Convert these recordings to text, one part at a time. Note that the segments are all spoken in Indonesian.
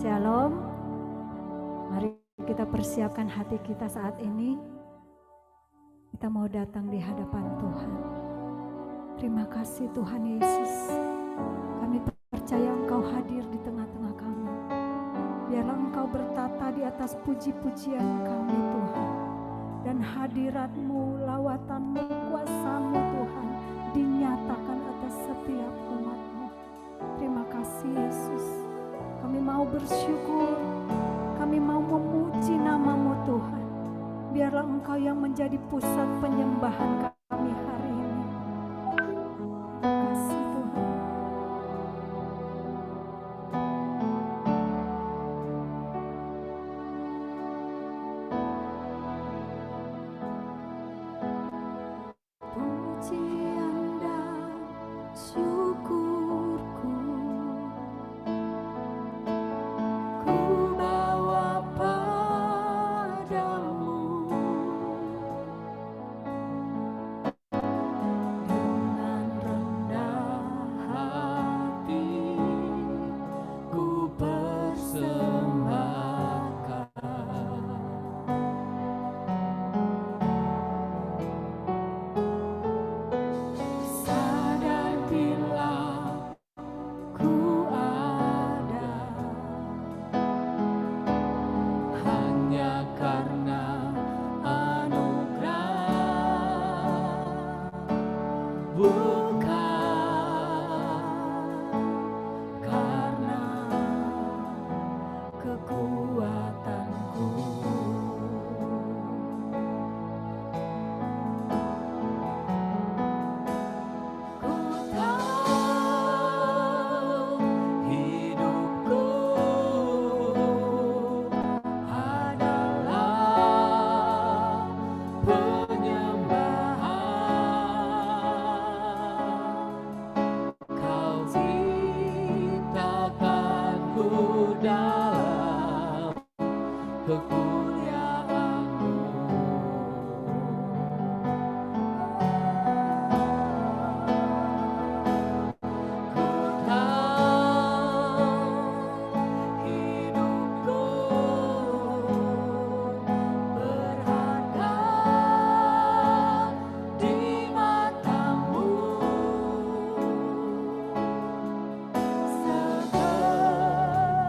Shalom. Mari kita persiapkan hati kita saat ini. Kita mau datang di hadapan Tuhan. Terima kasih Tuhan Yesus. Kami percaya Engkau hadir di tengah-tengah kami. Biarlah Engkau bertata di atas puji-pujian kami Tuhan. Dan hadirat-Mu, lawatan-Mu, kuasa-Mu Tuhan dinyatakan atas setiap umat-Mu. Terima kasih Yesus. Kami mau bersyukur, kami mau memuji nama-Mu Tuhan. Biarlah Engkau yang menjadi pusat penyembahan kami hari ini. Terima kasih Tuhan. Pujian dan syukurku ku bawa padamu dengan rendah hati ku persembahkan sadar bila ku ada hanya karena anugerah, bukan karena kekuatanku. Ku tahu hidupku adalah penyembahan. Kau ciptakanku dalam kemuliaan-Mu. Ku tahu hidupku berharga di mata-Mu.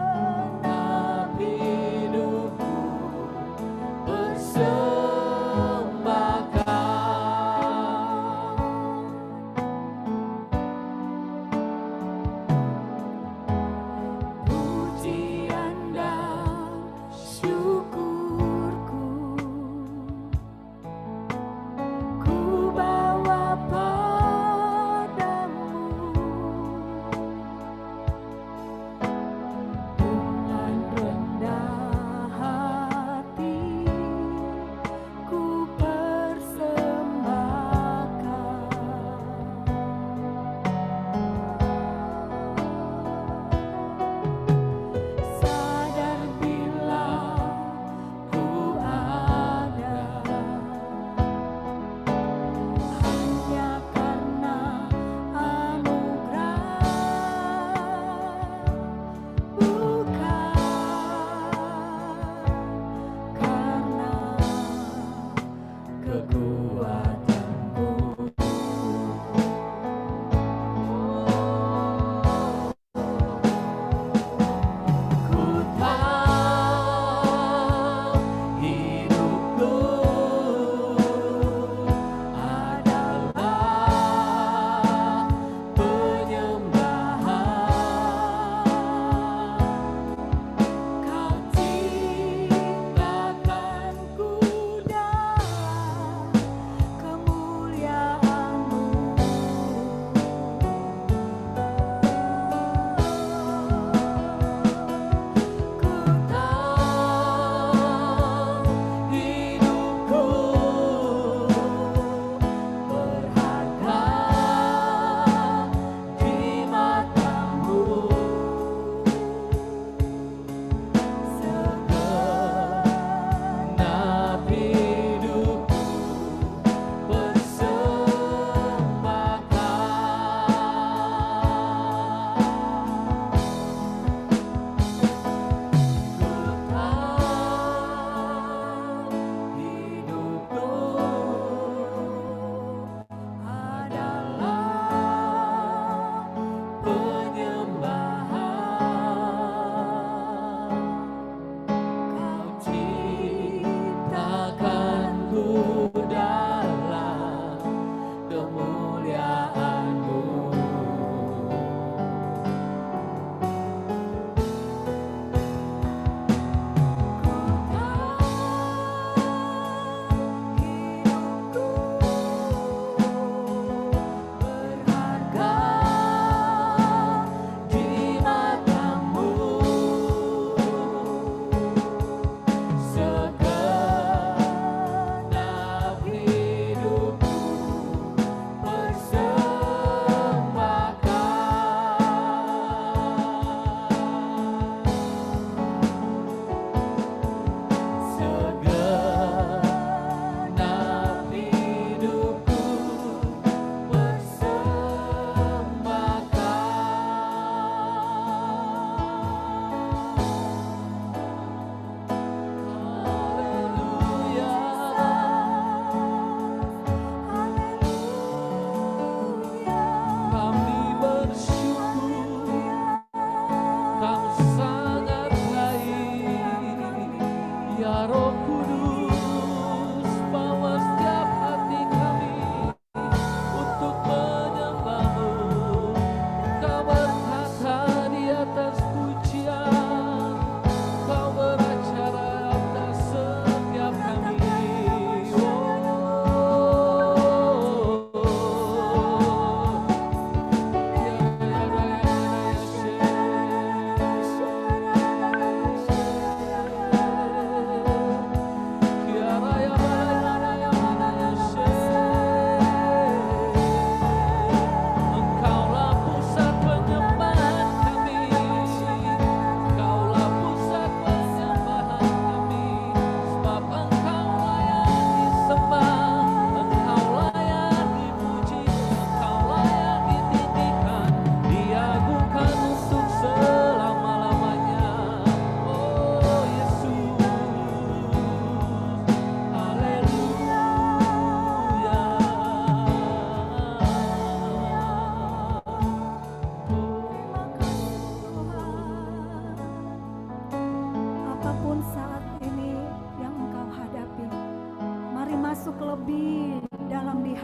Segenap hidupku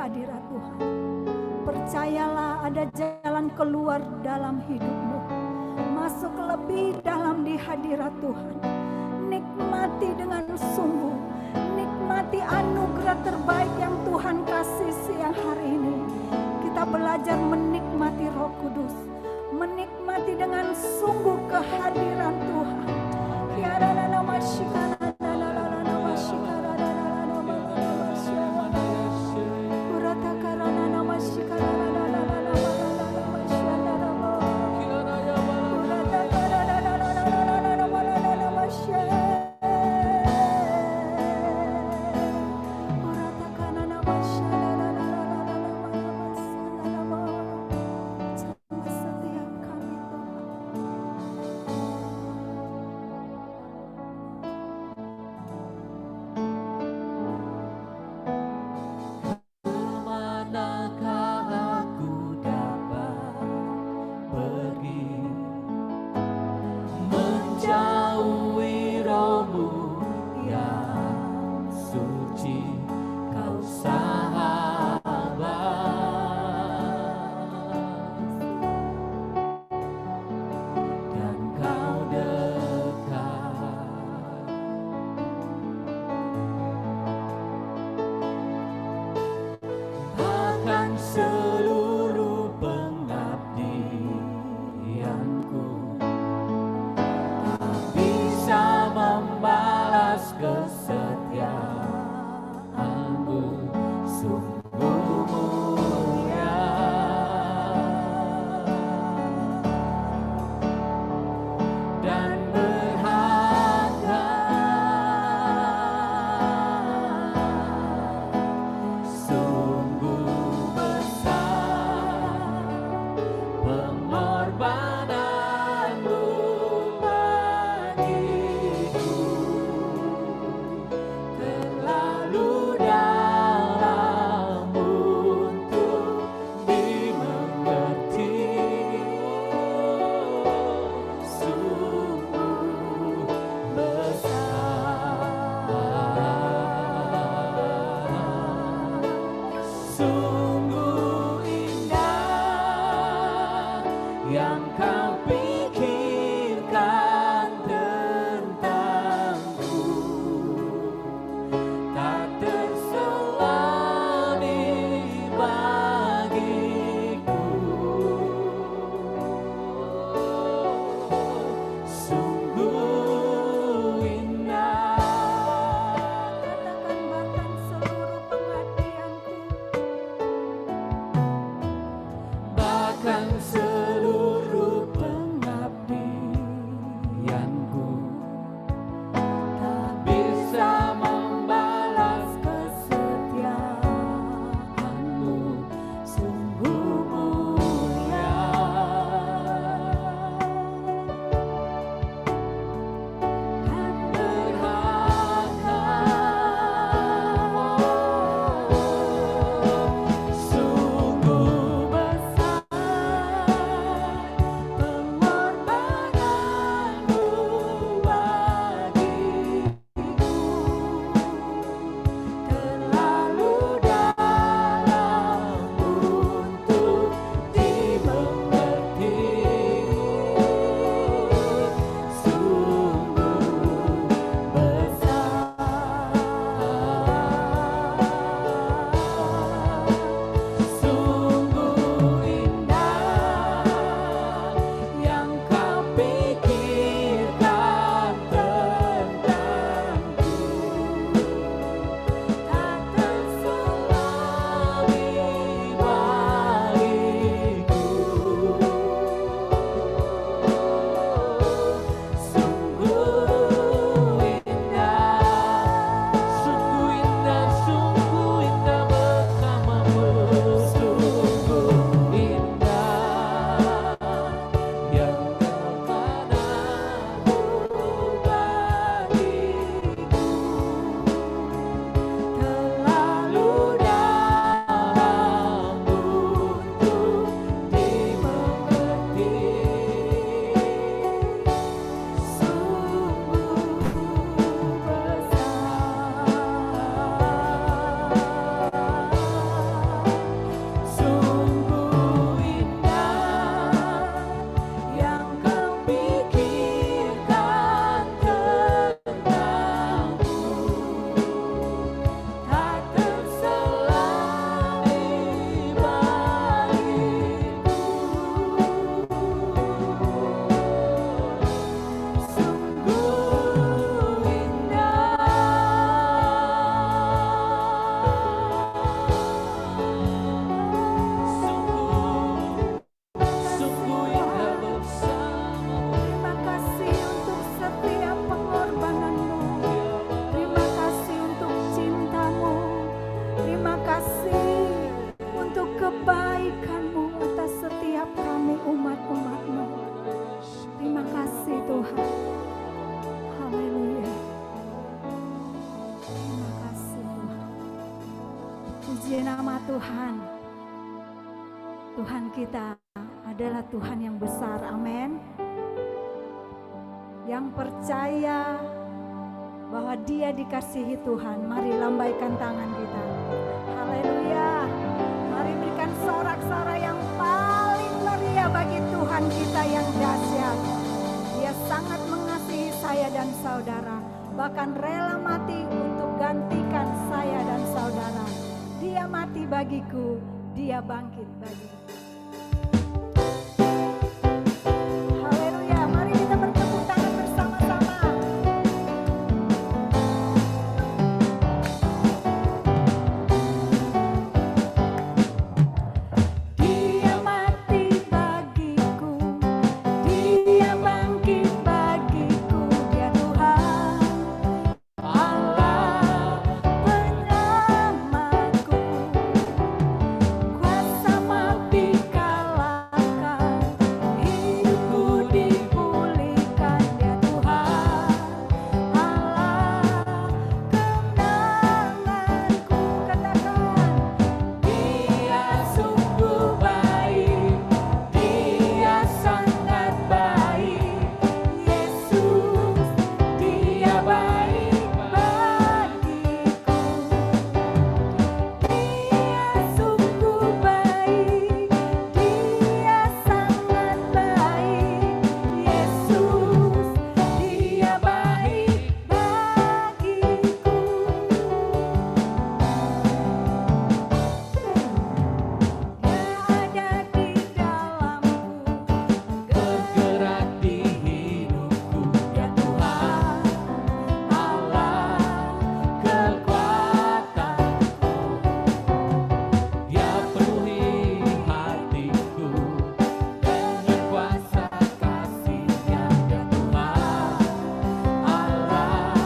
hadirat Tuhan. Percayalah ada jalan keluar dalam hidupmu. Masuk lebih dalam di hadirat Tuhan. Nikmati dengan sungguh. Nikmati anugerah terbaik yang Tuhan kasih siang hari ini. Kita belajar menikmati Roh Kudus. Menikmati dengan sungguh kehadiran Tuhan. Puji nama Tuhan. Tuhan kita adalah Tuhan yang besar, amin. Yang percaya bahwa dia dikasihi Tuhan, mari lambaikan tangan kita. Haleluya. Mari berikan sorak-sorai yang paling meriah bagi Tuhan kita yang dahsyat. Dia sangat mengasihi saya dan saudara, bahkan rela mati untuk gantikan saya dan saudara. Dia mati bagiku, dia bangkit bagiku. Haleluya, mari kita bertepuk tangan bersama-sama. Dia mati bagiku, dia bangkit bagiku, dia Tuhan Allah penyelamatku. Kuasa mati kalahkan, hidupku dipulihkan, dia Tuhan Allah kemenanganku. Katakan, dia sungguh baik, dia sangat baik, Yesus, dia baik bagiku. Dia sungguh baik, dia sangat baik, Yesus, dia baik bagiku. Dia ada di dalamku, bergerak di hidupku, dia Tuhan Allah kekuatanku. Dia penuhi hatiku dengan kuasa kasih-Nya, dia Tuhan Allah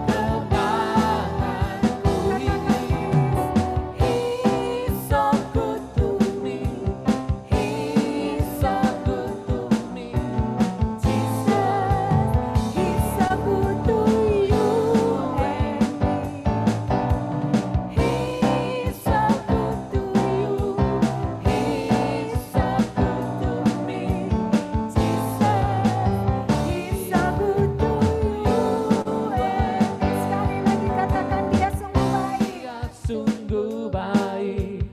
kemenanganku. He's so good to me, He's so good to me, Jesus, He's so good to you and me. He's so good to you, He's so good to me, Jesus, He's so good to you and me. Sekali lagi katakan, dia sungguh baik. Dia sungguh baik,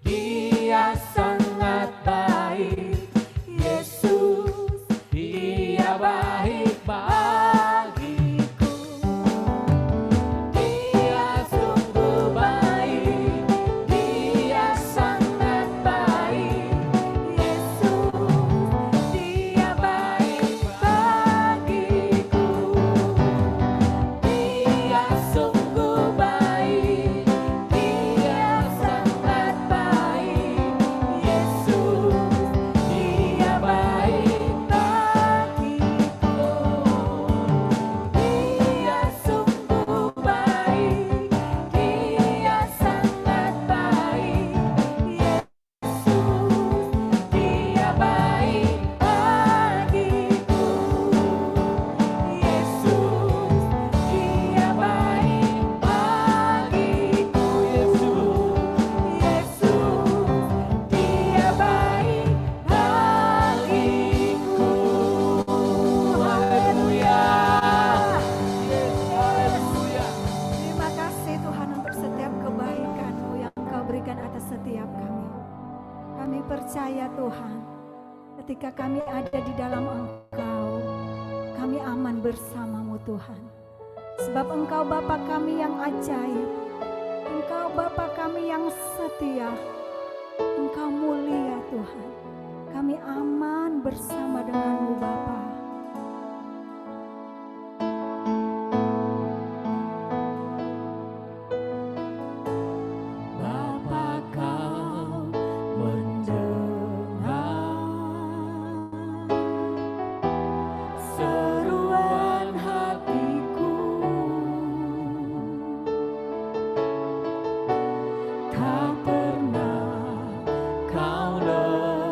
dia sangat baik, Yesus, dia baik bagiku. Dia sungguh baik, dia sangat baik, Yesus, dia baik bagiku. Dia sungguh baik, dia sangat baik, Yesus, dia baik bagiku. Dia sungguh baik, dia sangat baik, Yesus, dia baik bagiku. Yesus, dia baik bagiku. Yesus, dia baik bagiku. Haleluya. Haleluya. Terima kasih Tuhan untuk setiap kebaikan-Mu yang Engkau berikan atas setiap kami. Kami percaya Tuhan, ketika kami ada di dalam Engkau, kami aman bersama-Mu Tuhan. Sebab Engkau Bapa kami yang ajaib, Engkau Bapa kami yang setia, Engkau mulia Tuhan. Kami aman bersama dengan-Mu Bapa. Bapa kau mendengar seruan hatiku, tak pernah kau lepaskan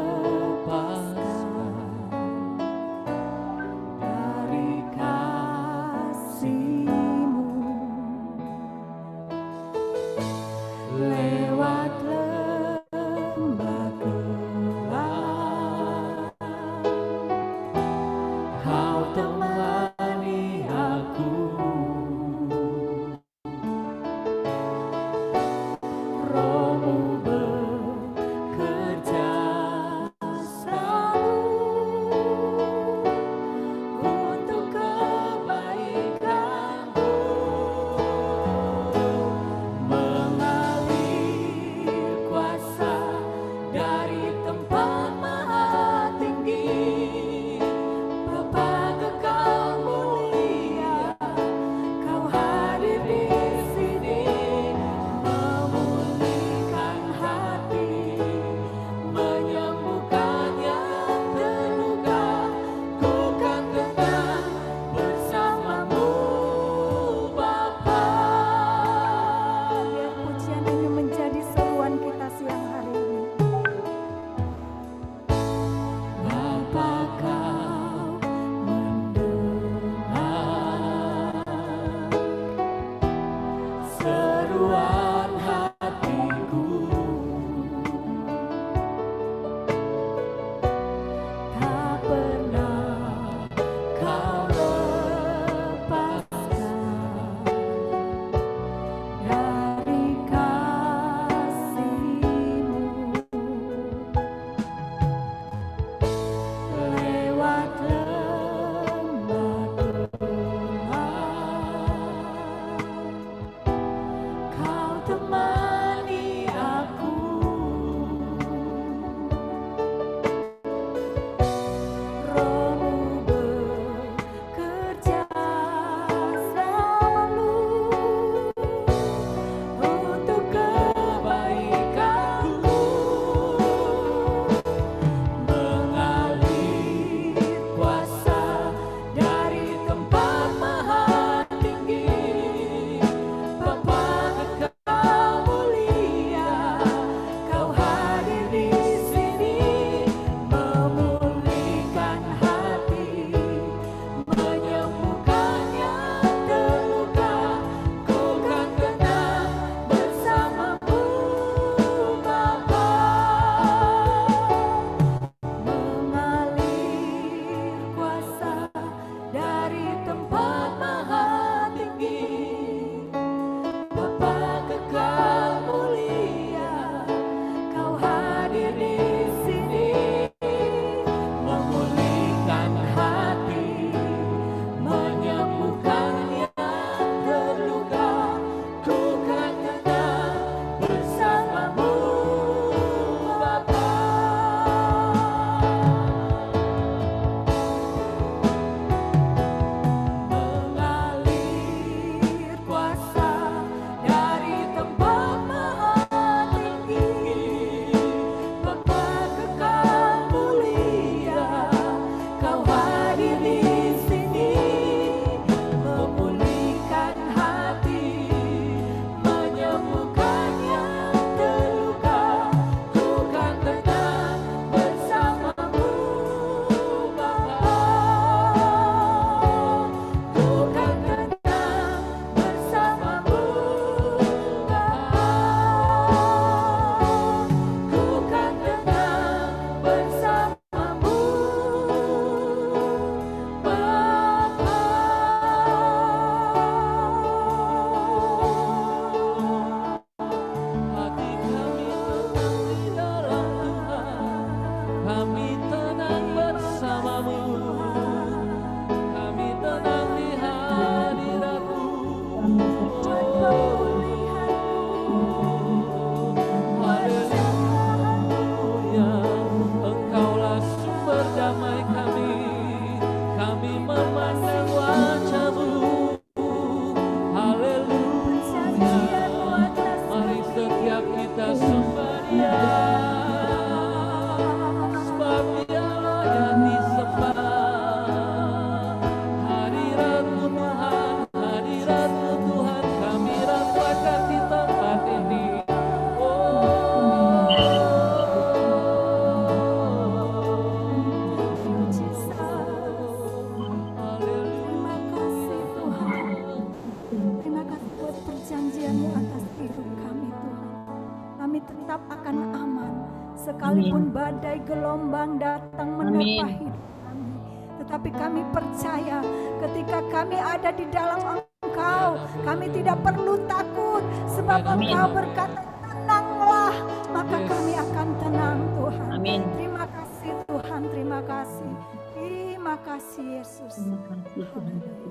sekalipun badai gelombang datang menerpa hidup kami, tetapi kami percaya ketika kami ada di dalam Engkau, kami tidak perlu takut, sebab Engkau berkata tenanglah, maka kami akan tenang Tuhan. Amin. Terima kasih Tuhan, terima kasih. Terima kasih Yesus. Haleluya.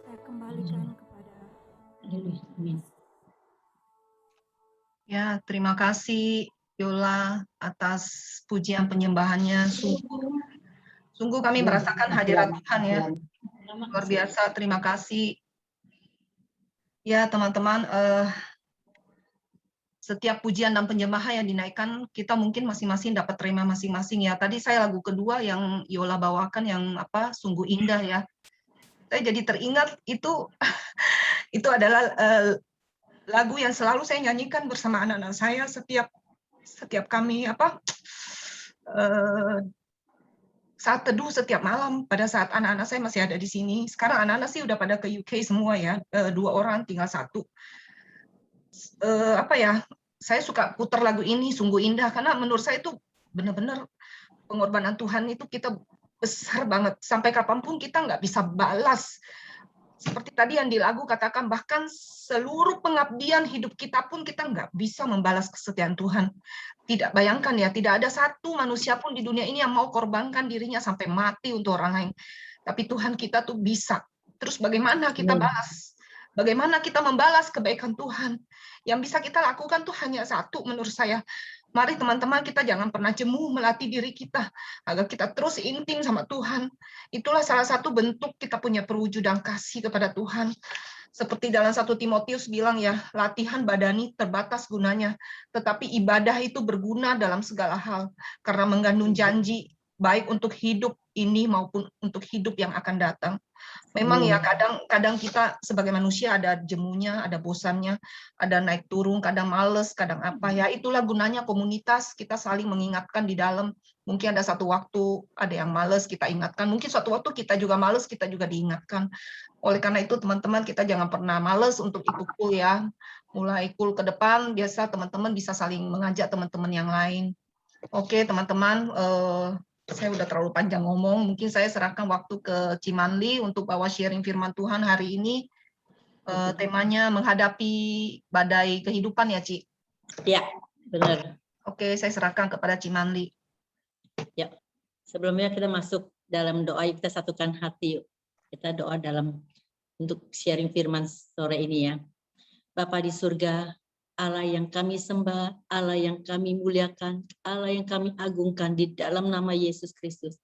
Saya kembalikan kepada Amin. Ya, terima kasih Yola atas pujian penyembahannya. Sungguh kami merasakan hadirat Tuhan ya. Luar biasa, terima kasih. Ya teman-teman, setiap pujian dan penyembahan yang dinaikkan, kita mungkin masing-masing dapat terima masing-masing ya. Tadi saya lagu kedua yang Yola bawakan yang sungguh indah ya. Saya jadi teringat itu adalah lagu yang selalu saya nyanyikan bersama anak-anak saya setiap kami saat teduh setiap malam pada saat anak-anak saya masih ada di sini. Sekarang anak-anak sih udah pada ke UK semua ya, 2 orang tinggal 1. Saya suka putar lagu ini sungguh indah karena menurut saya itu benar-benar pengorbanan Tuhan itu kita besar banget, sampai kapanpun kita nggak bisa balas. Seperti tadi yang di lagu katakan, bahkan seluruh pengabdian hidup kita pun kita nggak bisa membalas kesetiaan Tuhan. Tidak bayangkan ya, tidak ada satu manusia pun di dunia ini yang mau korbankan dirinya sampai mati untuk orang lain. Tapi Tuhan kita tuh bisa. Terus bagaimana kita balas? Bagaimana kita membalas kebaikan Tuhan? Yang bisa kita lakukan tuh hanya satu menurut saya. Mari teman-teman, kita jangan pernah jemu melatih diri kita agar kita terus intim sama Tuhan. Itulah salah satu bentuk kita punya perwujudan kasih kepada Tuhan. Seperti dalam 1 Timotius bilang ya, latihan badani terbatas gunanya, tetapi ibadah itu berguna dalam segala hal karena mengandung janji baik untuk hidup ini maupun untuk hidup yang akan datang. Memang ya kadang kita sebagai manusia ada jemunya, ada bosannya, ada naik turun, kadang males, kadang apa ya. Itulah gunanya komunitas, kita saling mengingatkan di dalam. Mungkin ada satu waktu ada yang males, kita ingatkan. Mungkin suatu waktu kita juga males, kita juga diingatkan. Oleh karena itu teman-teman, kita jangan pernah males untuk ikut kul ya. Mulai kul ke depan, biasa teman-teman bisa saling mengajak teman-teman yang lain. Oke teman-teman, saya udah terlalu panjang ngomong, mungkin saya serahkan waktu ke Cimanli untuk bawa sharing firman Tuhan hari ini. Temanya menghadapi badai kehidupan ya, Ci? Ya, benar. Oke, saya serahkan kepada Cimanli. Ya, sebelumnya kita masuk dalam doa, kita satukan hati yuk. Kita doa untuk sharing firman sore ini ya. Bapa di surga, Allah yang kami sembah, Allah yang kami muliakan, Allah yang kami agungkan di dalam nama Yesus Kristus.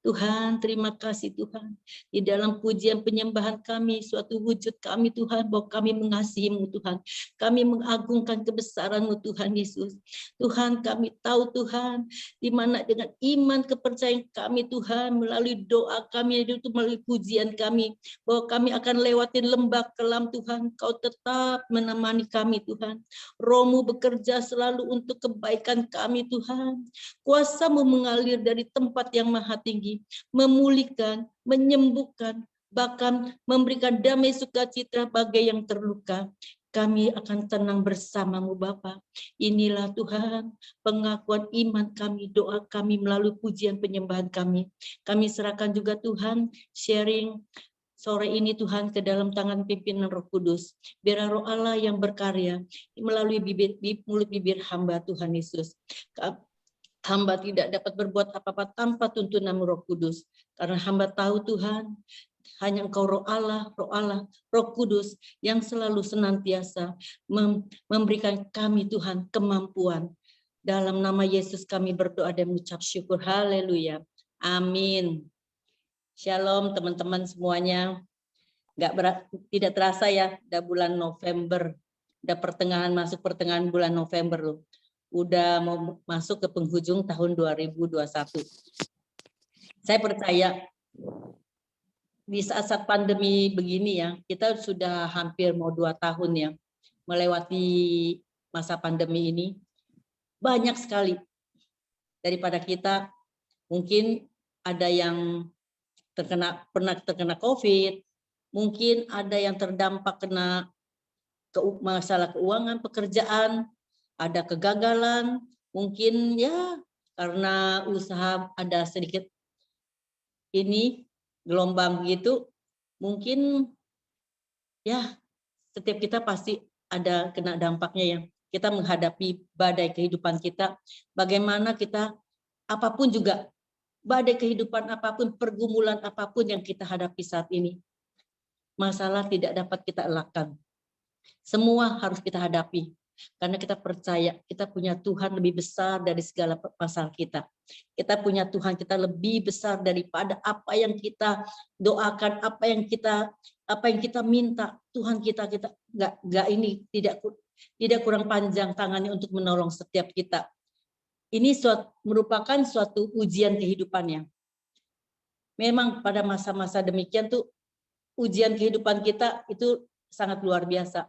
Tuhan, terima kasih Tuhan. Di dalam pujian penyembahan kami, suatu wujud kami Tuhan, bahwa kami mengasihi-Mu Tuhan. Kami mengagungkan kebesaran-Mu Tuhan Yesus. Tuhan, kami tahu Tuhan, di mana dengan iman kepercayaan kami Tuhan, melalui doa kami, itu melalui pujian kami, bahwa kami akan lewatin lembah kelam Tuhan. Kau tetap menemani kami Tuhan. Roh-Mu bekerja selalu untuk kebaikan kami Tuhan. Kuasa-Mu mengalir dari tempat yang maha tinggi, memulihkan, menyembuhkan, bahkan memberikan damai sukacita bagi yang terluka. Kami akan tenang bersama-Mu Bapa. Inilah Tuhan pengakuan iman kami, doa kami melalui pujian penyembahan kami. Kami serahkan juga Tuhan sharing sore ini Tuhan ke dalam tangan pimpinan Roh Kudus. Biar Roh Allah yang berkarya melalui mulut bibir hamba Tuhan Yesus. Hamba tidak dapat berbuat apa-apa tanpa tuntunan Roh Kudus. Karena hamba tahu Tuhan, hanya Engkau Roh Allah, Roh Kudus yang selalu senantiasa memberikan kami Tuhan kemampuan. Dalam nama Yesus kami berdoa dan mengucap syukur. Haleluya. Amin. Shalom teman-teman semuanya. Tidak terasa ya, udah bulan November. Udah masuk pertengahan bulan November loh. Udah mau masuk ke penghujung tahun 2021. Saya percaya di saat-saat pandemi begini ya, kita sudah hampir mau 2 tahun ya melewati masa pandemi ini. Banyak sekali daripada kita, mungkin ada yang pernah terkena COVID, mungkin ada yang terdampak kena masalah keuangan, pekerjaan, ada kegagalan, mungkin ya karena usaha ada sedikit ini gelombang gitu, mungkin ya setiap kita pasti ada kena dampaknya ya. Kita menghadapi badai kehidupan kita, bagaimana kita apapun juga, badai kehidupan apapun, pergumulan apapun yang kita hadapi saat ini, masalah tidak dapat kita elakkan. Semua harus kita hadapi. Karena kita percaya kita punya Tuhan lebih besar dari segala masalah kita. Kita punya Tuhan kita lebih besar daripada apa yang kita doakan, apa yang kita minta. Tuhan kita nggak ini tidak kurang panjang tangannya untuk menolong setiap kita. Ini merupakan suatu ujian kehidupannya. Memang pada masa-masa demikian tuh ujian kehidupan kita itu sangat luar biasa.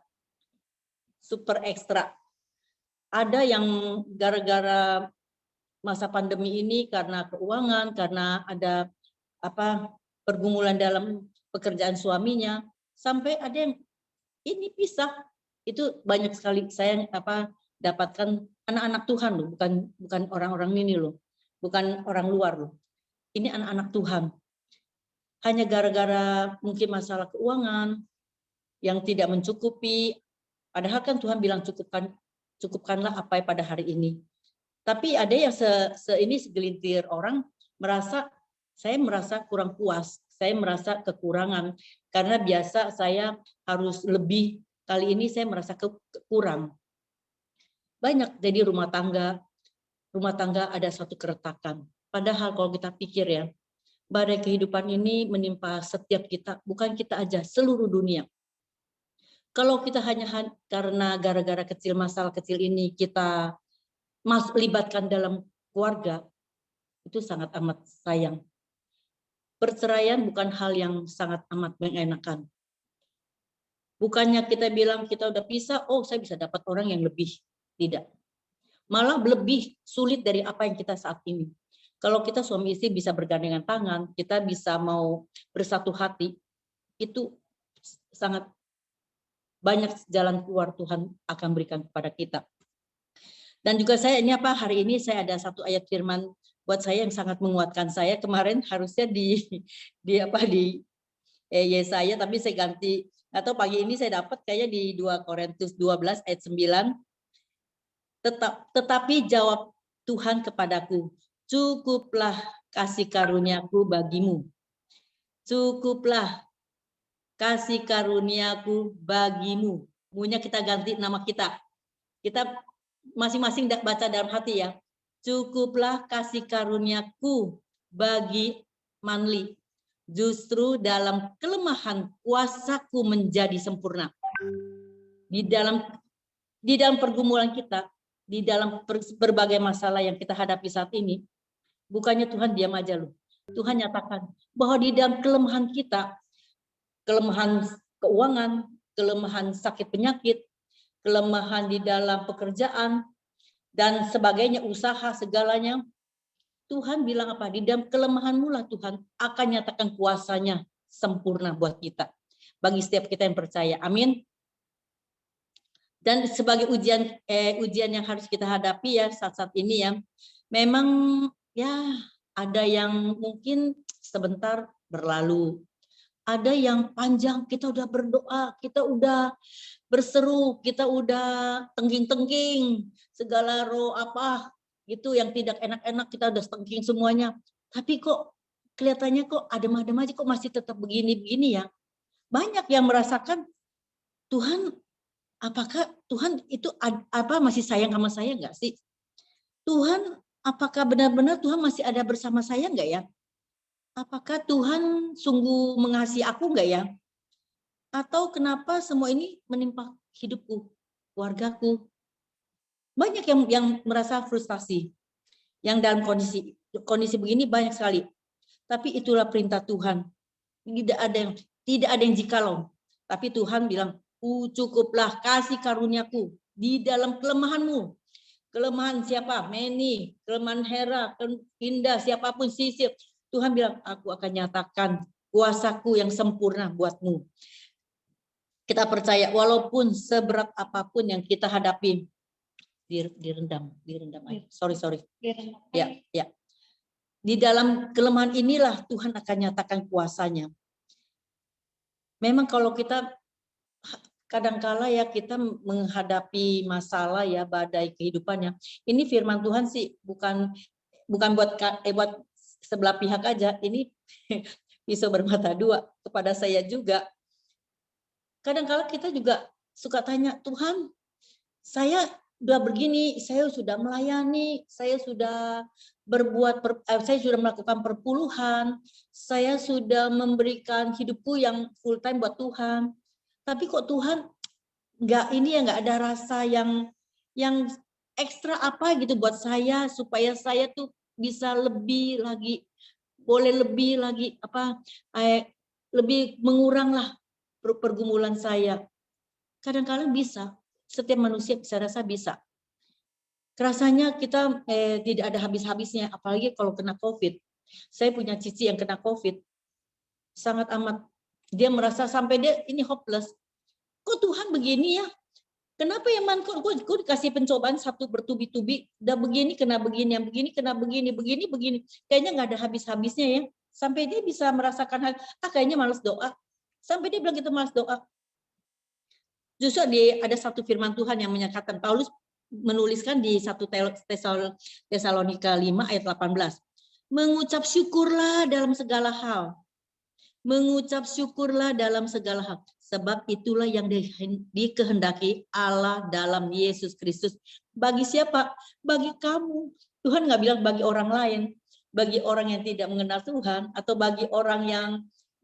Super ekstra. Ada yang gara-gara masa pandemi ini karena keuangan, karena ada pergumulan dalam pekerjaan suaminya, sampai ada yang ini pisah. Itu banyak sekali saya dapatkan anak-anak Tuhan loh, bukan orang-orang ini loh, bukan orang luar loh. Ini anak-anak Tuhan. Hanya gara-gara mungkin masalah keuangan yang tidak mencukupi. Padahal kan Tuhan bilang cukupkanlah apa pada hari ini. Tapi ada yang segelintir orang saya merasa kurang puas, saya merasa kekurangan karena biasa saya harus lebih, kali ini saya merasa kurang. Banyak jadi rumah tangga ada satu keretakan. Padahal kalau kita pikir ya, badai kehidupan ini menimpa setiap kita, bukan kita aja, seluruh dunia. Kalau kita hanya karena gara-gara masalah kecil ini kita libatkan dalam keluarga, itu sangat amat sayang. Perceraian bukan hal yang sangat amat mengenakan. Bukannya kita bilang kita udah pisah, oh saya bisa dapat orang yang lebih. Tidak. Malah lebih sulit dari apa yang kita saat ini. Kalau kita suami istri bisa bergandengan tangan, kita bisa mau bersatu hati, itu sangat banyak jalan keluar Tuhan akan berikan kepada kita. Dan juga saya hari ini saya ada satu ayat firman buat saya yang sangat menguatkan saya. Kemarin harusnya di Yesaya, tapi saya ganti, atau pagi ini saya dapat kayaknya di 2 Korintus 12 ayat 9. Tetapi jawab Tuhan kepadaku, cukuplah kasih karuniaku bagimu. Cukuplah kasih karuniaku bagimu. Maunya kita ganti nama kita. Kita masing-masing baca dalam hati ya. Cukuplah kasih karuniaku bagi Manli. Justru dalam kelemahan kuasaku menjadi sempurna. Di dalam pergumulan kita, di dalam berbagai masalah yang kita hadapi saat ini, bukannya Tuhan diam aja loh. Tuhan nyatakan bahwa di dalam kelemahan kita, kelemahan keuangan, kelemahan sakit penyakit, kelemahan di dalam pekerjaan, dan sebagainya, usaha, segalanya, Tuhan bilang apa? Di dalam kelemahanmu lah Tuhan akan nyatakan kuasanya sempurna buat kita. Bagi setiap kita yang percaya. Amin. Dan sebagai ujian yang harus kita hadapi ya saat-saat ini ya, memang ya ada yang mungkin sebentar berlalu. Ada yang panjang, kita udah berdoa, kita udah berseru, kita udah tengging-tengging, segala roh apa gitu yang tidak enak-enak kita udah tengging semuanya. Tapi kok kelihatannya kok adem-adem aja, kok masih tetap begini-begini ya. Banyak yang merasakan, Tuhan, apakah Tuhan itu masih sayang sama saya enggak sih? Tuhan, apakah benar-benar Tuhan masih ada bersama saya enggak ya? Apakah Tuhan sungguh mengasihi aku enggak ya? Atau kenapa semua ini menimpa hidupku, keluargaku? Banyak yang merasa frustasi. Yang dalam kondisi begini banyak sekali. Tapi itulah perintah Tuhan. Tidak ada yang jikalau. Tapi Tuhan bilang, cukuplah kasih karuniaku di dalam kelemahanmu. Kelemahan siapa? Meni, kelemahan Hera, Indah, siapapun Sisir. Tuhan bilang, aku akan nyatakan kuasaku yang sempurna buatmu. Kita percaya walaupun seberat apapun yang kita hadapi, direndam air. Sorry. Ya. Di dalam kelemahan inilah Tuhan akan nyatakan kuasanya. Memang kalau kita kadangkala ya kita menghadapi masalah ya, badai kehidupannya. Ini firman Tuhan sih bukan buat sebelah pihak aja. Ini pisau bermata dua kepada saya juga. Kadangkala kita juga suka tanya, Tuhan, saya udah begini, saya sudah melayani, saya sudah saya sudah melakukan perpuluhan, saya sudah memberikan hidupku yang full time buat Tuhan. Tapi kok Tuhan nggak ada rasa yang ekstra apa gitu buat saya, supaya saya tuh bisa lebih lagi, boleh lebih lagi lebih menguranglah pergumulan saya. Kadang-kadang bisa. Setiap manusia rasa bisa. Rasanya kita tidak ada habis-habisnya, apalagi kalau kena COVID. Saya punya cici yang kena COVID. Sangat amat. Dia merasa sampai dia ini hopeless. Kok Tuhan begini ya? Kenapa ya man? Kok dikasih pencobaan satu bertubi-tubi, udah begini kena begini, yang begini kena begini. Kayaknya nggak ada habis-habisnya ya. Sampai dia bisa merasakan kayaknya malas doa. Sampai dia bilang gitu, malas doa. Justru ada satu firman Tuhan yang menyatakan, Paulus menuliskan di 1 Tesalonika 5 ayat 18. Mengucap syukurlah dalam segala hal. Mengucap syukurlah dalam segala hal. Sebab itulah yang dikehendaki Allah dalam Yesus Kristus. Bagi siapa? Bagi kamu. Tuhan nggak bilang bagi orang lain. Bagi orang yang tidak mengenal Tuhan. Atau bagi orang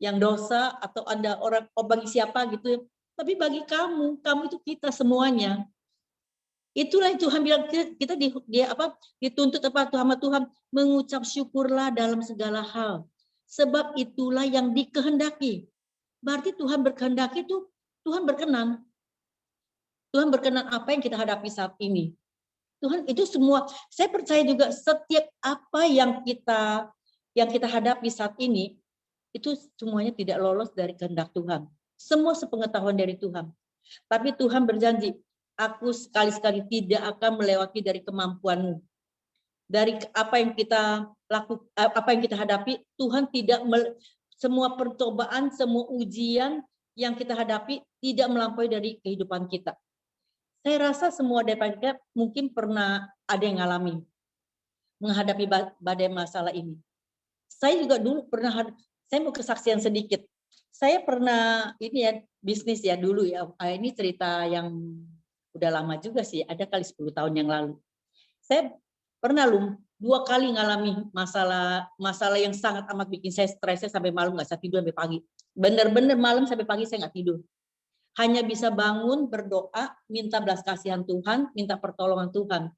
yang dosa. Atau ada orang, bagi siapa gitu. Tapi bagi kamu itu kita semuanya. Itulah yang Tuhan bilang, kita dituntut sama Tuhan, mengucap syukurlah dalam segala hal. Sebab itulah yang dikehendaki. Berarti Tuhan berkehendaki itu, Tuhan berkenan. Tuhan berkenan apa yang kita hadapi saat ini. Tuhan itu semua, saya percaya juga setiap apa yang kita hadapi saat ini, itu semuanya tidak lolos dari kehendak Tuhan. Semua sepengetahuan dari Tuhan. Tapi Tuhan berjanji, aku sekali-sekali tidak akan melewati dari kemampuanmu. Dari apa yang kita lakukan, apa yang kita hadapi, Tuhan tidak semua percobaan, semua ujian yang kita hadapi tidak melampaui dari kehidupan kita. Saya rasa semua dari kita mungkin pernah ada yang ngalami menghadapi badai masalah ini. Saya juga dulu pernah, saya mau kesaksian sedikit. Saya pernah bisnis ya dulu ya. Ini cerita yang udah lama juga sih, ada kali 10 tahun yang lalu. Saya pernah 2 kali ngalami masalah yang sangat amat bikin saya stres, sampai malam nggak bisa tidur sampai pagi. Bener-bener malam sampai pagi saya nggak tidur. Hanya bisa bangun, berdoa, minta belas kasihan Tuhan, minta pertolongan Tuhan.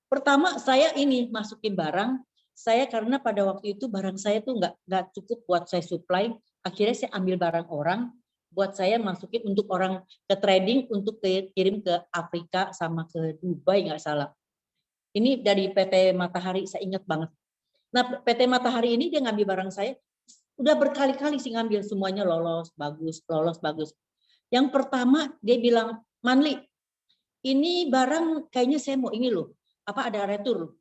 Pertama saya masukin barang, saya karena pada waktu itu barang saya tuh nggak cukup buat saya supply. Akhirnya saya ambil barang orang, buat saya masukin untuk orang ke trading, untuk kirim ke Afrika sama ke Dubai nggak salah. Ini dari PT Matahari, saya ingat banget. Nah PT Matahari ini dia ngambil barang saya, udah berkali-kali sih ngambil, semuanya lolos, bagus. Yang pertama dia bilang, Manli, ini barang kayaknya saya mau loh, ada retur loh.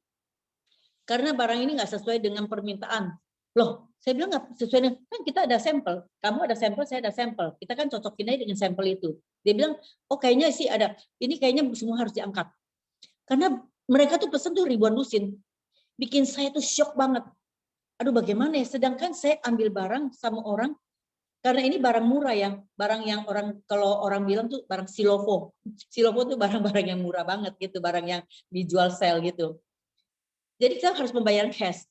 Karena barang ini nggak sesuai dengan permintaan. Loh, saya bilang nggak sesuai dengan, kan kita ada sampel, kamu ada sampel, saya ada sampel, kita kan cocokin aja dengan sampel itu. Dia bilang, oh kayaknya sih ada, ini kayaknya semua harus diangkat. Karena mereka tuh pesen tuh ribuan lusin, bikin saya tuh shock banget. Aduh bagaimana ya, sedangkan saya ambil barang sama orang, karena ini barang murah ya, barang yang kalau orang bilang tuh barang Silovo. Silovo tuh barang-barang yang murah banget gitu, barang yang dijual sale gitu. Jadi kita harus membayar cash.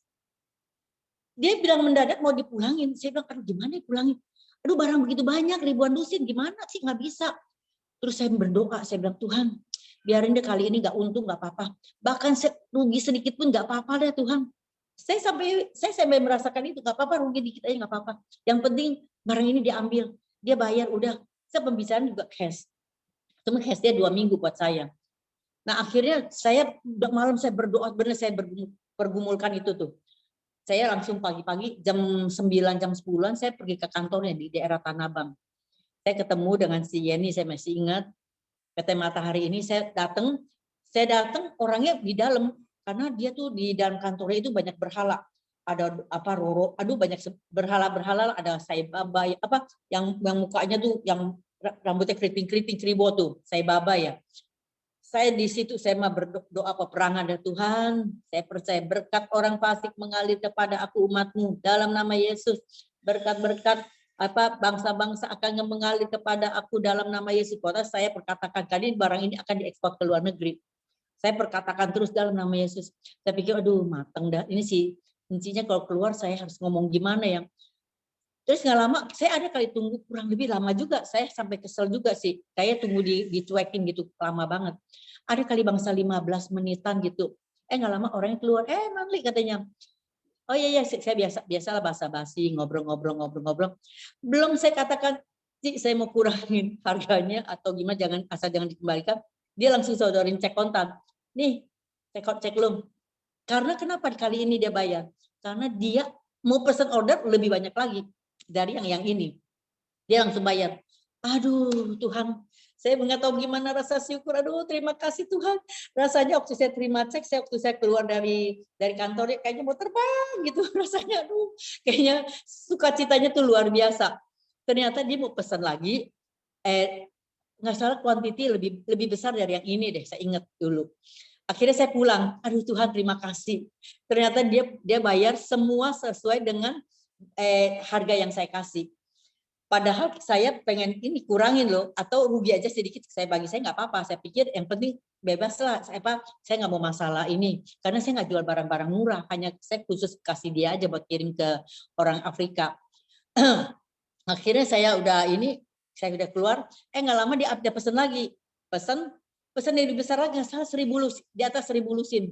Dia bilang mendadak mau dipulangin. Saya bilang, aduh gimana dipulangin? Aduh barang begitu banyak, ribuan lusin, gimana sih, nggak bisa. Terus saya berdoa, saya bilang, Tuhan, biarin deh kali ini nggak untung, nggak apa-apa. Bahkan rugi sedikit pun nggak apa-apa deh Tuhan. Saya sampai merasakan itu, nggak apa-apa, rugi dikit aja nggak apa-apa. Yang penting barang ini diambil, dia bayar, udah. Saya pembicaraan juga cash. Cuma cash dia 2 minggu buat saya. Nah akhirnya saya malam saya berdoa, benar saya pergumulkan itu tuh. Saya langsung pagi-pagi jam 9, jam 10-an saya pergi ke kantornya di daerah Tanah Abang. Saya ketemu dengan si Yeni, saya masih ingat. PT Matahari ini saya datang, Saya datang orangnya di dalam, karena dia tuh di dalam kantornya itu banyak berhala. Ada apa roro, aduh banyak berhala-berhala, ada Sai Baba apa yang mukanya tuh yang rambutnya keriting-keriting kribo tuh, Sai Baba ya. Saya di situ saya mah berdoa peperangan dari Tuhan. Saya percaya berkat orang fasik mengalir kepada aku umatmu dalam nama Yesus. Berkat-berkat apa bangsa-bangsa akan mengalir kepada aku dalam nama Yesus. Karena saya perkatakan kali barang ini akan diekspor ke luar negeri. Saya perkatakan terus dalam nama Yesus. Saya pikir aduh matang dah. Ini sih kuncinya kalau keluar saya harus ngomong gimana ya. Terus nggak lama, saya ada kali tunggu kurang lebih lama juga. Saya sampai kesel juga sih. Kayak tunggu dicuekin gitu, lama banget. Ada kali bangsa 15 menitan gitu. Nggak lama orangnya keluar. Manli katanya. Oh iya, saya biasalah basa-basi, ngobrol. Belum saya katakan, Cik, saya mau kurangin harganya atau gimana, asal jangan dikembalikan. Dia langsung sodorin cek kontan. Nih, cek lu. Karena kenapa kali ini dia bayar? Karena dia mau pesan order lebih banyak lagi dari yang ini. Dia langsung bayar. Aduh Tuhan, saya nggak tahu gimana rasa syukur. Aduh terima kasih Tuhan. Rasanya waktu saya terima cek, waktu saya keluar dari kantornya kayaknya mau terbang gitu rasanya. Aduh, kayaknya sukacitanya tuh luar biasa. Ternyata dia mau pesan lagi. Nggak salah kuantiti lebih besar dari yang ini deh. Saya ingat dulu. Akhirnya saya pulang. Aduh Tuhan terima kasih. Ternyata dia bayar semua sesuai dengan harga yang saya kasih. Padahal saya pengen ini kurangin loh, atau rugi aja sedikit saya bagi saya nggak apa-apa. Saya pikir yang penting bebas lah. Saya nggak mau masalah ini karena saya nggak jual barang-barang murah. Hanya saya khusus kasih dia aja buat kirim ke orang Afrika. Akhirnya saya udah keluar. Nggak lama dia pesan lagi. Pesan yang lebih besar lagi, salah 1.000 di atas 1.000 lusin.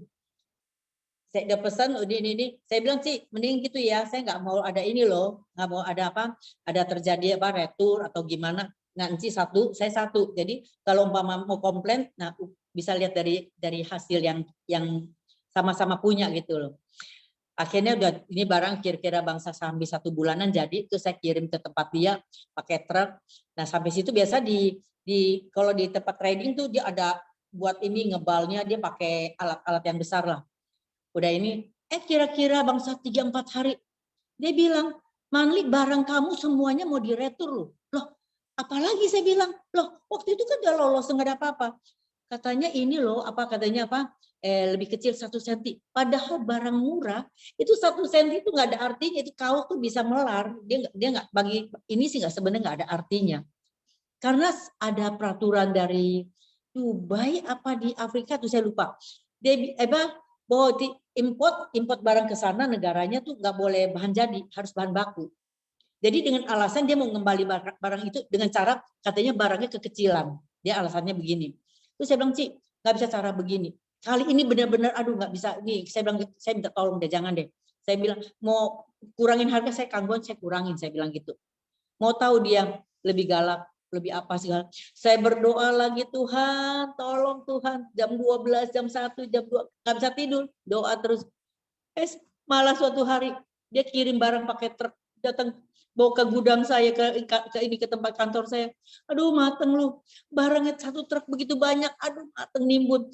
Saya udah pesan ini. Saya bilang sih mending gitu ya, saya nggak mau ada ini loh, nggak mau ada ada terjadi retur atau gimana. Nanti saya satu. Jadi kalau umpama mau komplain, nah bisa lihat dari hasil yang sama-sama punya gitu loh. Akhirnya udah ini barang kira-kira bangsa sampai 1 bulanan jadi itu saya kirim ke tempat dia pakai truk. Nah sampai situ biasa kalau di tempat trading tuh dia ada buat ini ngebalnya, dia pakai alat-alat yang besar lah. Udah ini, kira-kira bangsa 3-4 hari. Dia bilang, Manli barang kamu semuanya mau diretur loh. Loh, apalagi saya bilang, loh waktu itu kan udah lolos nggak ada apa-apa. Katanya ini loh, lebih kecil 1 senti. Padahal barang murah, itu 1 senti itu nggak ada artinya. Itu kaos tuh bisa melar. Dia nggak bagi ini sih nggak sebenarnya nggak ada artinya. Karena ada peraturan dari Dubai apa di Afrika tuh saya lupa. Dia bahwa import barang ke sana negaranya tuh nggak boleh bahan jadi, harus bahan baku. Jadi dengan alasan dia mau kembali barang itu dengan cara katanya barangnya kekecilan. Dia alasannya begini. Terus saya bilang, Ci, nggak bisa cara begini. Kali ini benar-benar aduh nggak bisa. Nih saya bilang, saya minta tolong deh, jangan deh. Saya bilang mau kurangin harga saya kangguan, saya kurangin, saya bilang gitu. Mau tahu dia lebih galak, lebih apa segala. Saya berdoa lagi, Tuhan, tolong Tuhan, jam 12, jam 1, jam 2, nggak bisa tidur, doa terus. Malah suatu hari dia kirim barang pakai truk, datang bawa ke gudang saya, ke tempat kantor saya. Aduh mateng lu, barangnya 1 truk begitu banyak, aduh mateng nimbun.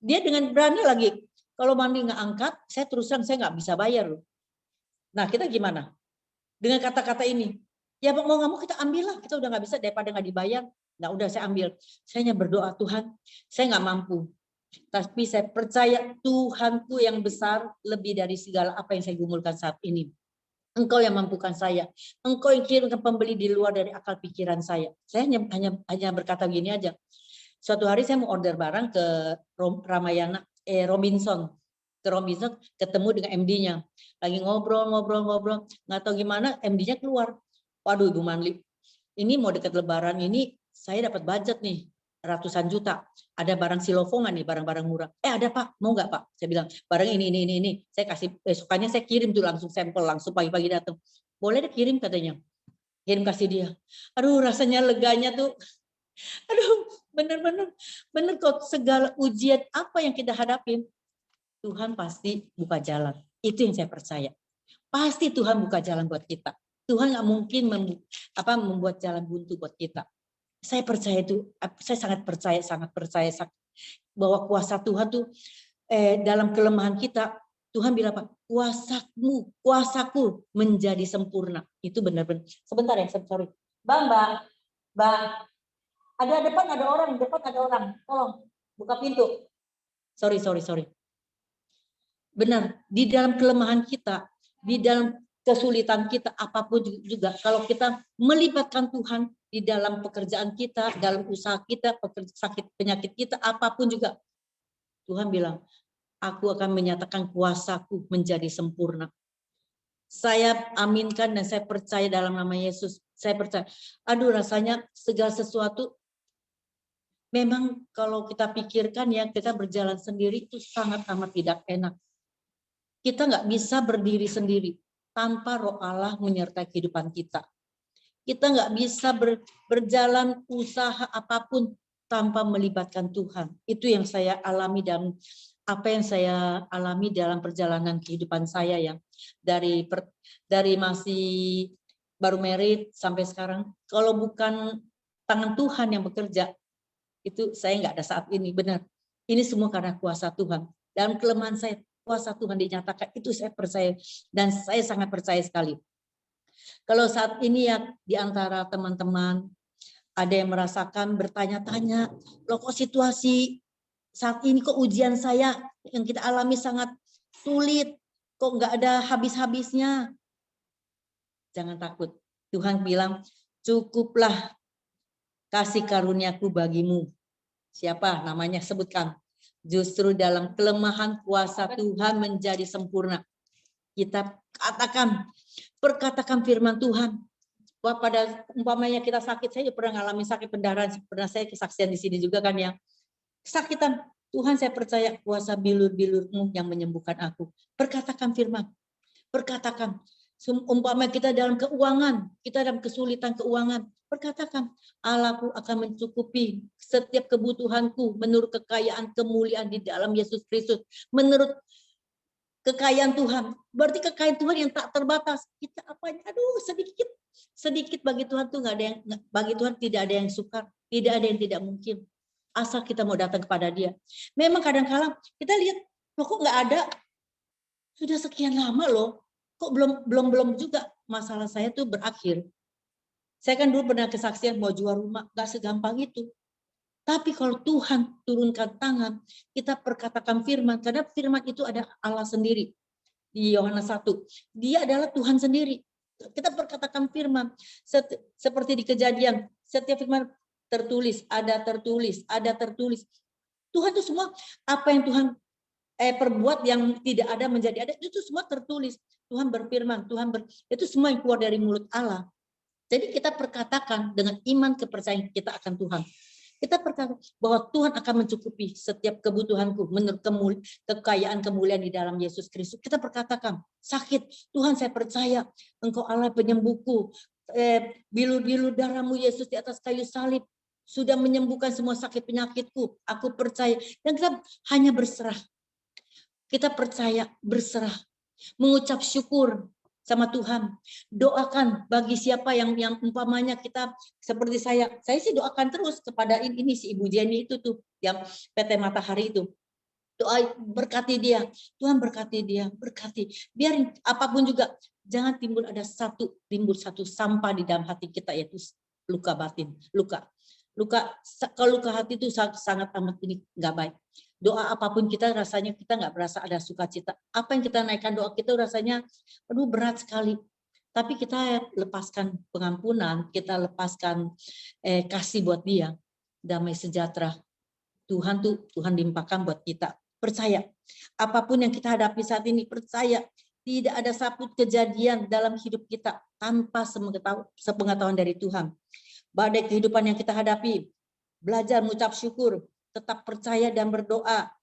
Dia dengan berani lagi, kalau Mandi nggak angkat, saya terus terang saya nggak bisa bayar loh. Nah kita gimana? Dengan kata-kata ini, ya mau nggak mau kita ambil lah, kita udah nggak bisa daripada nggak dibayar. Nah udah saya ambil, saya hanya berdoa Tuhan, saya nggak mampu, tapi saya percaya Tuhanku yang besar lebih dari segala apa yang saya gumulkan saat ini. Engkau yang mampukan saya, Engkau yang kirimkan pembeli di luar dari akal pikiran saya. Saya hanya berkata gini aja. Suatu hari saya mau order barang ke Ramayana, Robinson. Ke Robinson ketemu dengan MD-nya. Lagi ngobrol, nggak tahu gimana MD-nya keluar. Waduh Ibu Manli, ini mau dekat lebaran ini saya dapat budget nih ratusan juta. Ada barang silofongan nih, barang-barang murah. Ada Pak, mau nggak Pak? Saya bilang barang ini. Saya kasih besokannya saya kirim tuh langsung sampel, langsung pagi-pagi datang. Boleh deh kirim katanya. Kirim kasih dia. Aduh rasanya leganya tuh. Aduh bener kok segala ujian apa yang kita hadapin. Tuhan pasti buka jalan. Itu yang saya percaya. Pasti Tuhan buka jalan buat kita. Tuhan nggak mungkin membuat jalan buntu buat kita. Saya percaya itu. Saya sangat percaya. bahwa kuasa Tuhan tuh dalam kelemahan kita, Tuhan bilang apa? Kuasaku menjadi sempurna. Itu benar-benar. Sebentar ya, sorry. Bang. Ada depan ada orang. Tolong buka pintu. Sorry. Benar, di dalam kelemahan kita, di dalam kesulitan kita, apapun juga, kalau kita melibatkan Tuhan di dalam pekerjaan kita, dalam usaha kita, sakit penyakit kita, apapun juga, Tuhan bilang, aku akan menyatakan kuasaku menjadi sempurna. Saya aminkan dan saya percaya dalam nama Yesus. Saya percaya, rasanya segala sesuatu, memang kalau kita pikirkan ya, kita berjalan sendiri itu sangat amat tidak enak. Kita nggak bisa berdiri sendiri tanpa Roh Allah menyertai kehidupan kita. Kita nggak bisa berjalan usaha apapun tanpa melibatkan Tuhan. Itu yang saya alami dan apa yang saya alami dalam perjalanan kehidupan saya ya. Dari masih baru married sampai sekarang. Kalau bukan tangan Tuhan yang bekerja, itu saya nggak ada saat ini. Benar. Ini semua karena kuasa Tuhan. Dalam kelemahan saya, kuasa Tuhan dinyatakan, itu saya percaya dan saya sangat percaya sekali. Kalau saat ini ya di antara teman-teman ada yang merasakan bertanya-tanya, loh kok situasi saat ini kok ujian saya yang kita alami sangat sulit, kok nggak ada habis-habisnya. Jangan takut. Tuhan bilang, cukuplah kasih karuniaku bagimu. Siapa namanya? Sebutkan. Justru dalam kelemahan kuasa Tuhan menjadi sempurna. Kita perkatakan firman Tuhan. Wah, pada umpamanya kita sakit, saya pernah mengalami sakit pendarahan, pernah saya kesaksian di sini juga kan ya. Kesakitan, Tuhan saya percaya kuasa bilur-bilur-Mu yang menyembuhkan aku. Perkatakan firman. Perkatakan. Umpamanya kita dalam keuangan, kita dalam kesulitan keuangan, perkatakan, Allahku akan mencukupi setiap kebutuhanku menurut kekayaan kemuliaan di dalam Yesus Kristus. Menurut kekayaan Tuhan. Berarti kekayaan Tuhan yang tak terbatas. Kita apanya? Aduh, sedikit bagi Tuhan tuh nggak ada yang, bagi Tuhan tidak ada yang sukar, tidak ada yang tidak mungkin. Asal kita mau datang kepada Dia. Memang kadang-kala kita lihat, loh kok nggak ada? Sudah sekian lama loh. Kok belum juga masalah saya tuh berakhir. Saya kan dulu pernah kesaksian mau jual rumah, gak segampang itu. Tapi kalau Tuhan turunkan tangan, kita perkatakan firman, karena firman itu ada Allah sendiri. Di Yohanes 1, Dia adalah Tuhan sendiri. Kita perkatakan firman, seperti di Kejadian, setiap firman tertulis, ada tertulis. Tuhan itu semua, apa yang Tuhan perbuat yang tidak ada menjadi ada, itu semua tertulis. Tuhan berfirman, itu semua yang keluar dari mulut Allah. Jadi kita perkatakan dengan iman kepercayaan kita akan Tuhan. Kita perkatakan bahwa Tuhan akan mencukupi setiap kebutuhanku menurut kekayaan kemuliaan di dalam Yesus Kristus. Kita perkatakan, sakit, Tuhan saya percaya Engkau Allah penyembuhku. Bilur-bilur darah-Mu Yesus di atas kayu salib sudah menyembuhkan semua sakit penyakitku. Aku percaya. Dan kita hanya berserah. Kita percaya, berserah. Mengucap syukur sama Tuhan. Doakan bagi siapa yang umpamanya kita seperti saya sih doakan terus kepada ini si Ibu Jenny itu tuh yang PT Matahari itu. Doa berkati dia. Tuhan berkati dia, berkati. Biar apapun juga jangan timbul satu sampah di dalam hati kita, yaitu luka batin, luka. Kalau luka hati itu sangat amat ini nggak baik. Doa apapun kita rasanya kita nggak berasa ada sukacita. Apa yang kita naikkan doa kita rasanya aduh berat sekali. Tapi kita lepaskan pengampunan, kita lepaskan kasih buat dia, damai sejahtera. Tuhan limpahkan buat kita. Percaya. Apapun yang kita hadapi saat ini, percaya. Tidak ada satu kejadian dalam hidup kita tanpa sepengetahuan dari Tuhan. Badai kehidupan yang kita hadapi, belajar mengucap syukur, tetap percaya dan berdoa.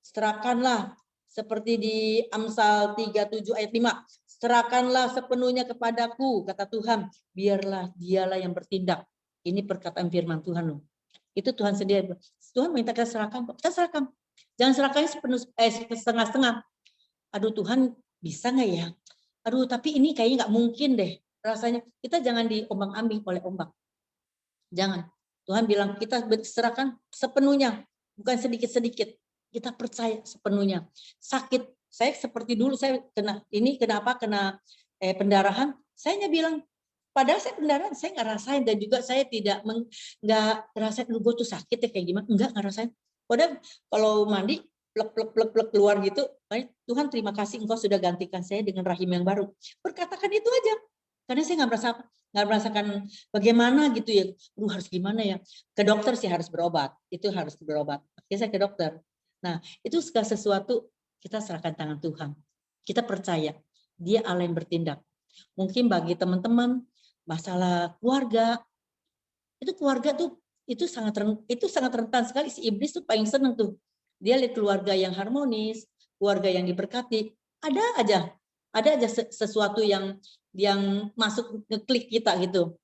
Serahkanlah seperti di Amsal 37 ayat 5. Serahkanlah sepenuhnya kepadaku, kata Tuhan. Biarlah dialah yang bertindak. Ini perkataan firman Tuhan loh. Itu Tuhan sendiri. Tuhan minta kita serahkan. Kita serahkan. Jangan serahkannya setengah-setengah. Aduh Tuhan bisa nggak ya? Aduh tapi ini kayaknya nggak mungkin deh. Rasanya kita jangan diombang-ambing oleh ombak. Jangan. Tuhan bilang kita serahkan sepenuhnya. bukan sedikit-sedikit. Kita percaya sepenuhnya. Sakit, saya seperti dulu saya kena pendarahan, saya hanya bilang, padahal saya pendarahan saya nggak rasain, dan juga saya nggak rasain gue tuh sakit ya kayak gimana, nggak rasain. Padahal kalau mandi plek keluar gitu, Tuhan terima kasih engkau sudah gantikan saya dengan rahim yang baru. Berkatakan itu aja, karena saya nggak merasakan bagaimana gitu ya, harus gimana ya, ke dokter sih harus berobat, akhirnya saya ke dokter. Nah itu segala sesuatu kita serahkan tangan Tuhan, kita percaya Dia Allah yang bertindak. Mungkin bagi teman-teman masalah keluarga, itu keluarga tuh itu sangat rentan sekali. Si iblis tuh paling seneng tuh, dia lihat keluarga yang harmonis, keluarga yang diberkati, ada aja sesuatu yang masuk ngeklik kita gitu.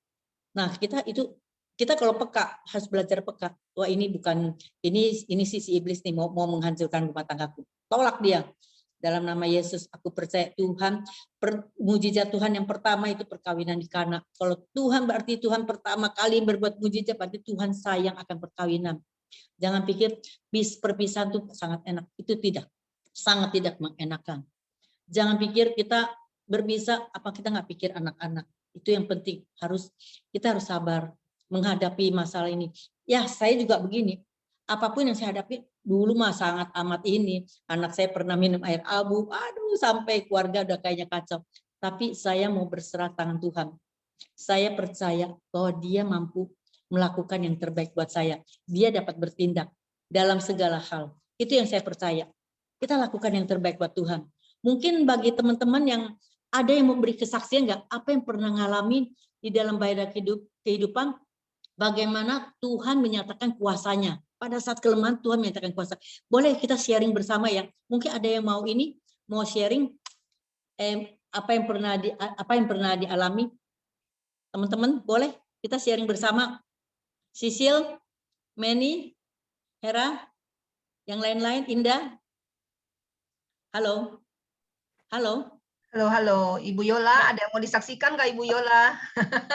Nah kita kalau peka, harus belajar peka. Wah ini bukan, ini si iblis nih mau menghancurkan rumah tanggaku. Tolak dia. Dalam nama Yesus, aku percaya Tuhan, mujizat Tuhan yang pertama itu perkawinan di Kana. Kalau Tuhan berarti Tuhan pertama kali berbuat mujizat, berarti Tuhan sayang akan perkawinan. Jangan pikir perpisahan itu sangat enak. Itu tidak. Sangat tidak mengenakan. Jangan pikir kita berpisah, apa kita nggak pikir anak-anak. Itu yang penting. Kita harus sabar menghadapi masalah ini. Ya, saya juga begini. Apapun yang saya hadapi, dulu mah sangat amat ini. Anak saya pernah minum air abu, aduh sampai keluarga udah kayaknya kacau. Tapi saya mau berserah tangan Tuhan. Saya percaya bahwa Dia mampu melakukan yang terbaik buat saya. Dia dapat bertindak dalam segala hal. Itu yang saya percaya. Kita lakukan yang terbaik buat Tuhan. Mungkin bagi teman-teman yang ada yang memberi kesaksian nggak, apa yang pernah ngalamin di dalam bayar kehidupan, bagaimana Tuhan menyatakan kuasanya. Pada saat kelemahan Tuhan menyatakan kuasa. Boleh kita sharing bersama ya. Mungkin ada yang mau sharing apa yang pernah dialami. Teman-teman boleh kita sharing bersama. Sisil, Meni, Hera, yang lain-lain, Indah. Halo. Halo, Ibu Yola, ada yang mau disaksikan nggak Ibu Yola?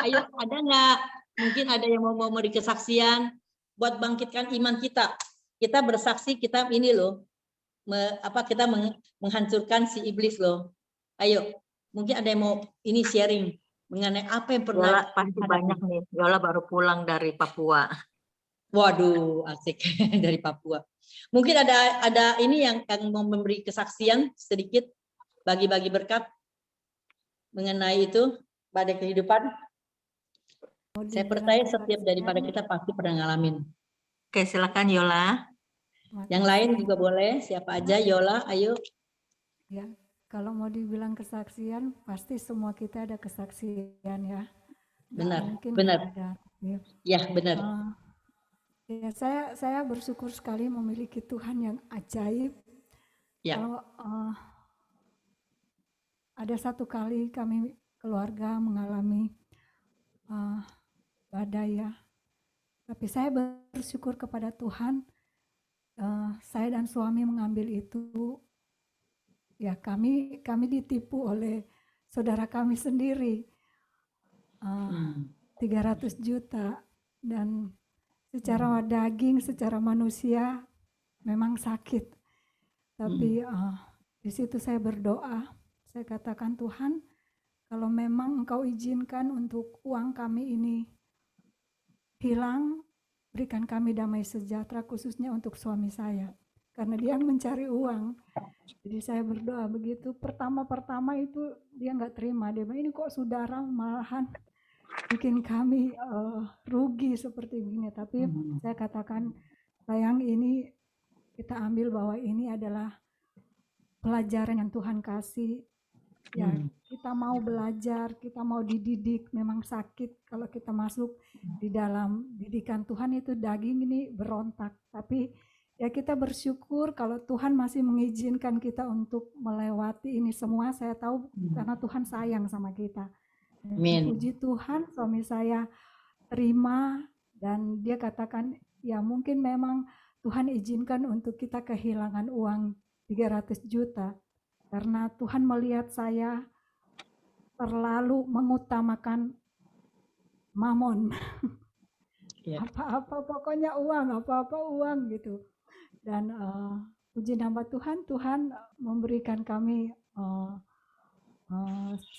Ayo, ada nggak? Mungkin ada yang mau memberi kesaksian buat bangkitkan iman kita. Kita bersaksi, kita ini loh, kita menghancurkan si iblis loh. Ayo, mungkin ada yang mau ini sharing mengenai apa yang pernah. Yola pasti banyak nih. Yola baru pulang dari Papua. Waduh, asik. Dari Papua. Mungkin ada ini yang mau memberi kesaksian sedikit, bagi-bagi berkat mengenai itu pada kehidupan. Saya percaya setiap daripada kita pasti pernah ngalamin. Oke, silakan Yola. Yang lain juga boleh, siapa aja. Yola, ayo. Ya, kalau mau dibilang kesaksian, pasti semua kita ada kesaksian ya. Benar, mungkin benar. Ada, ya. Ya, benar. Ya, saya bersyukur sekali memiliki Tuhan yang ajaib. Ya. Kalau ada satu kali kami keluarga mengalami badai ya, tapi saya bersyukur kepada Tuhan. Saya dan suami mengambil itu, ya kami ditipu oleh saudara kami sendiri, 300 juta, dan secara daging, secara manusia memang sakit. Tapi di situ saya berdoa, saya katakan, Tuhan, kalau memang Engkau izinkan untuk uang kami ini hilang, berikan kami damai sejahtera, khususnya untuk suami saya, karena dia mencari uang. Jadi saya berdoa begitu. Pertama itu dia nggak terima, dia bilang, ini kok saudara malahan bikin kami rugi seperti begini. Tapi saya katakan, sayang, ini kita ambil bahwa ini adalah pelajaran yang Tuhan kasih. Ya, kita mau belajar, kita mau dididik, memang sakit kalau kita masuk di dalam didikan Tuhan itu daging ini berontak. Tapi ya kita bersyukur kalau Tuhan masih mengizinkan kita untuk melewati ini semua. Saya tahu karena Tuhan sayang sama kita. Puji Tuhan, suami saya terima, dan dia katakan, ya mungkin memang Tuhan izinkan untuk kita kehilangan uang 300 juta. Karena Tuhan melihat saya terlalu mengutamakan mamon. Apa-apa pokoknya uang, apa-apa uang gitu. Dan puji nama Tuhan, Tuhan memberikan kami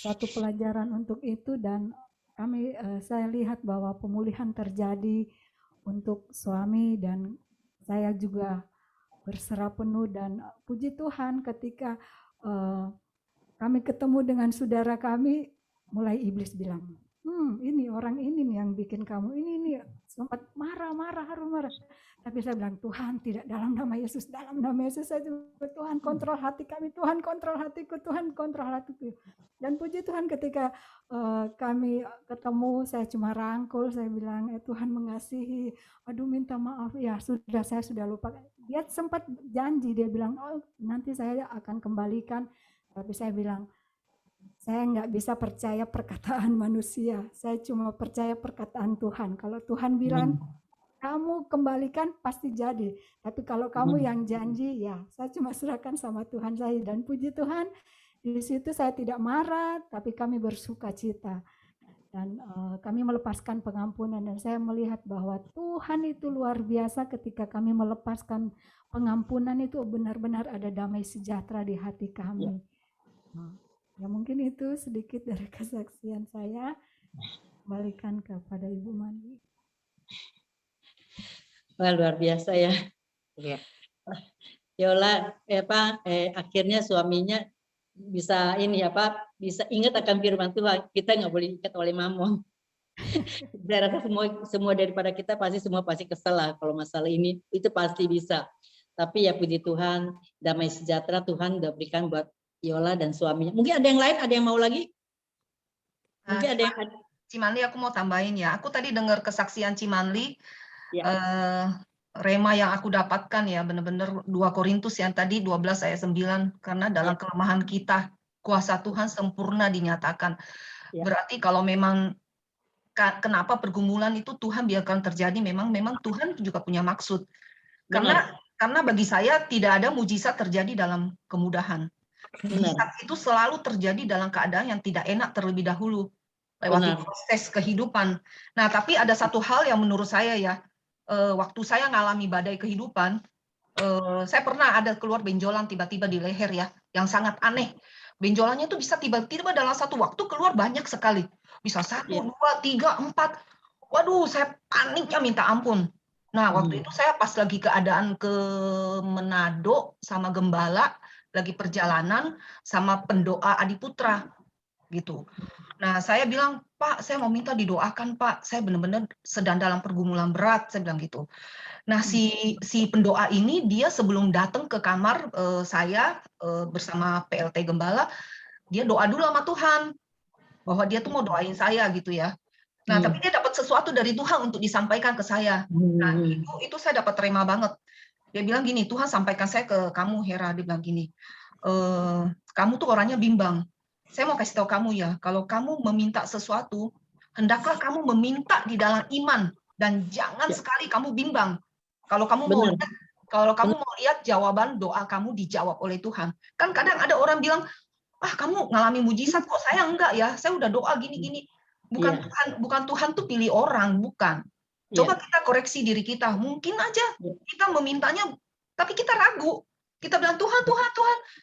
satu pelajaran untuk itu, dan saya lihat bahwa pemulihan terjadi untuk suami, dan saya juga berserah penuh. Dan puji Tuhan ketika kami ketemu dengan saudara kami, mulai iblis bilang, ini orang ini nih yang bikin kamu ini sempat marah, tapi saya bilang, Tuhan, tidak, dalam nama Yesus, saya juga, Tuhan kontrol hati kami, Tuhan kontrol hatiku, Tuhan kontrol hatiku. Dan puji Tuhan ketika kami ketemu, saya cuma rangkul, saya bilang, Tuhan mengasihi, aduh minta maaf ya, saya sudah lupa. Dia sempat janji, dia bilang, oh nanti saya akan kembalikan, tapi saya bilang, saya nggak bisa percaya perkataan manusia, saya cuma percaya perkataan Tuhan. Kalau Tuhan bilang, kamu kembalikan pasti jadi. Tapi kalau kamu yang janji, ya saya cuma serahkan sama Tuhan saya. Dan puji Tuhan, di situ saya tidak marah, tapi kami bersuka cita. Dan kami melepaskan pengampunan. Dan saya melihat bahwa Tuhan itu luar biasa ketika kami melepaskan pengampunan, itu benar-benar ada damai sejahtera di hati kami. Ya mungkin itu sedikit dari kesaksian saya. Kembalikan kepada Ibu Mandi. Wah, luar biasa ya. Iya. Yola akhirnya suaminya bisa bisa ingat akan firman Tuhan. Kita nggak boleh ikat oleh mamon. Saya rasa semua daripada kita semua pasti kesel lah kalau masalah ini, itu pasti bisa. Tapi ya puji Tuhan, damai sejahtera Tuhan udah berikan buat Yola dan suaminya. Mungkin ada yang lain, ada yang mau lagi? Mungkin ada yang Cimanli, aku mau tambahin ya. Aku tadi dengar kesaksian Cimanli. Ya. Rema yang aku dapatkan ya, benar-benar 2 Korintus yang tadi 12 ayat 9, karena dalam kelemahan kita kuasa Tuhan sempurna dinyatakan. Berarti kalau memang kenapa pergumulan itu Tuhan biarkan terjadi, memang Tuhan juga punya maksud. Karena bagi saya tidak ada mujizat terjadi dalam kemudahan. Mujizat itu selalu terjadi dalam keadaan yang tidak enak terlebih dahulu, lewati proses kehidupan. Nah, tapi ada satu hal yang menurut saya ya, waktu saya ngalami badai kehidupan, saya pernah ada keluar benjolan tiba-tiba di leher ya, yang sangat aneh. Benjolannya itu bisa tiba-tiba dalam satu waktu keluar banyak sekali. Bisa 1, 2, 3, 4. Waduh, saya paniknya minta ampun. Nah, waktu itu saya pas lagi keadaan ke Manado sama gembala, lagi perjalanan sama pendoa Adiputra gitu. Nah, saya bilang, Pak, saya mau minta didoakan, Pak. Saya benar-benar sedang dalam pergumulan berat, saya bilang gitu. Nah, si pendoa ini, dia sebelum datang ke kamar saya bersama PLT Gembala, dia doa dulu sama Tuhan, bahwa dia tuh mau doain saya gitu ya. Nah, tapi dia dapat sesuatu dari Tuhan untuk disampaikan ke saya. Nah, itu saya dapat terima banget. Dia bilang gini, Tuhan sampaikan saya ke kamu, Hera. Dia bilang gini, kamu tuh orangnya bimbang. Saya mau kasih tahu kamu ya, kalau kamu meminta sesuatu, hendaklah kamu meminta di dalam iman, dan jangan sekali kamu bimbang. Kalau kamu mau lihat jawaban doa kamu dijawab oleh Tuhan. Kan kadang ada orang bilang, kamu ngalami mujizat kok, saya enggak ya, saya udah doa gini-gini. Bukan Tuhan tuh pilih orang, bukan. Coba kita koreksi diri kita. Mungkin aja kita memintanya, tapi kita ragu. Kita bilang Tuhan,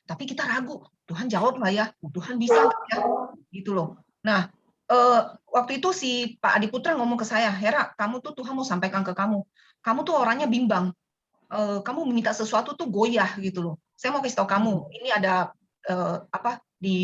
tapi kita ragu. Tuhan jawab nggak ya? Tuhan bisa nggak ya? Gitu loh. Nah, waktu itu si Pak Adiputra ngomong ke saya, Hera, kamu tuh Tuhan mau sampaikan ke kamu. Kamu tuh orangnya bimbang. Kamu meminta sesuatu tuh goyah gitu loh. Saya mau kasih tahu kamu. Ini ada di